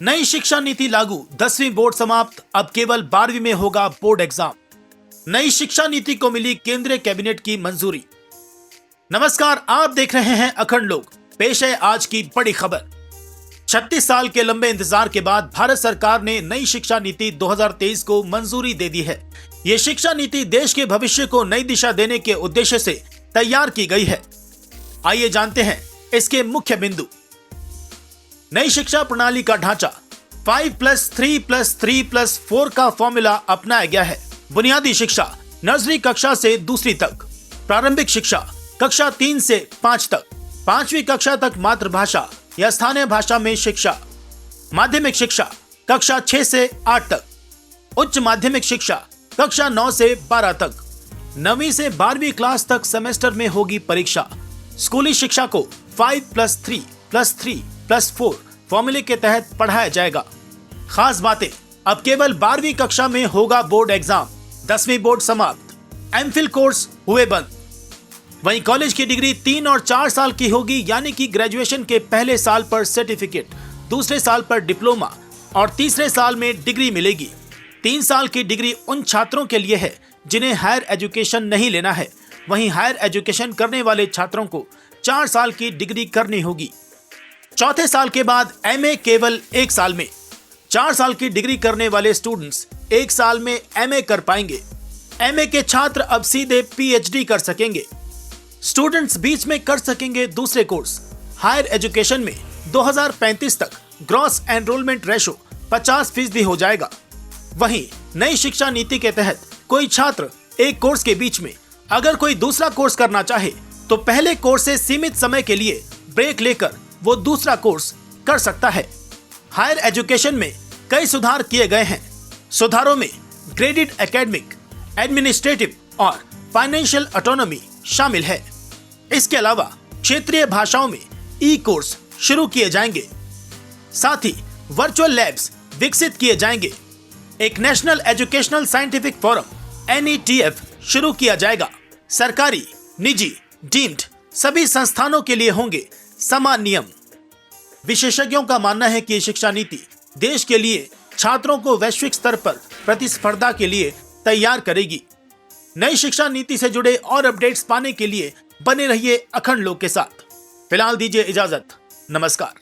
नई शिक्षा नीति लागू, 10वीं बोर्ड समाप्त, अब केवल 12वीं में होगा बोर्ड एग्जाम। नई शिक्षा नीति को मिली केंद्रीय कैबिनेट की मंजूरी। नमस्कार, आप देख रहे हैं अखंड लोक। पेश है आज की बड़ी खबर। 36 साल के लंबे इंतजार के बाद भारत सरकार ने नई शिक्षा नीति 2023 को मंजूरी दे दी है। ये शिक्षा नीति देश के भविष्य को नई दिशा देने के उद्देश्य से तैयार की गई है। आइए जानते हैं इसके मुख्य बिंदु। नई शिक्षा प्रणाली का ढांचा 5+3+3+4 का फॉर्मूला अपनाया गया है। बुनियादी शिक्षा नर्सरी कक्षा से दूसरी तक, प्रारंभिक शिक्षा कक्षा 3 से 5 तक, 5वीं कक्षा तक मातृभाषा या स्थानीय भाषा में शिक्षा, माध्यमिक शिक्षा कक्षा 6 से 8 तक, उच्च माध्यमिक शिक्षा कक्षा 9 से 12 तक, 9वीं से 12वीं क्लास तक सेमेस्टर में होगी परीक्षा। स्कूली शिक्षा को 5+3+3+4 फॉर्मूले के तहत पढ़ाया जाएगा। खास बातें, अब केवल 12वीं कक्षा में होगा बोर्ड एग्जाम, 10वीं बोर्ड समाप्त, एमफिल कोर्स हुए बंद। वहीं कॉलेज की डिग्री 3 और 4 साल की होगी, यानी कि ग्रेजुएशन के पहले साल पर सर्टिफिकेट, दूसरे साल पर डिप्लोमा और तीसरे साल में डिग्री मिलेगी। 3 साल की डिग्री उन छात्रों के लिए है जिन्हें हायर एजुकेशन नहीं लेना है। वहीं हायर एजुकेशन करने वाले छात्रों को 4 साल की डिग्री करनी होगी। चौथे साल के बाद एमए केवल 1 साल में। 4 साल की डिग्री करने वाले स्टूडेंट्स 1 साल में एमए कर पाएंगे। एमए के छात्र अब सीधे पीएचडी कर सकेंगे। स्टूडेंट्स बीच में कर सकेंगे दूसरे कोर्स। हायर एजुकेशन में 2035 तक ग्रॉस एनरोलमेंट रेशो 50% हो जाएगा। वहीं नई शिक्षा नीति के तहत कोई छात्र एक कोर्स के बीच में अगर कोई दूसरा कोर्स करना चाहे तो पहले कोर्स से सीमित समय के लिए ब्रेक लेकर वो दूसरा कोर्स कर सकता है। हायर एजुकेशन में कई सुधार किए गए हैं। सुधारों में ग्रेडेड एकेडमिक, एडमिनिस्ट्रेटिव और फाइनेंशियल ऑटोनॉमी शामिल है। इसके अलावा क्षेत्रीय भाषाओं में ई कोर्स शुरू किए जाएंगे। साथ ही वर्चुअल लैब्स विकसित किए जाएंगे। एक national educational scientific forum NETF शुरू किया जाएगा। सरकारी, निजी, डीम्ड सभी संस्थानों के लिए होंगे समान नियम। विशेषज्ञों का मानना है कि शिक्षा नीति देश के लिए छात्रों को वैश्विक स्तर पर प्रतिस्पर्धा के लिए तैयार करेगी। नई शिक्षा नीति से जुड़े और अपडेट्स पाने के लिए बने रहिए अखंड लोक के साथ। फिलहाल दीजिए इजाजत। नमस्कार।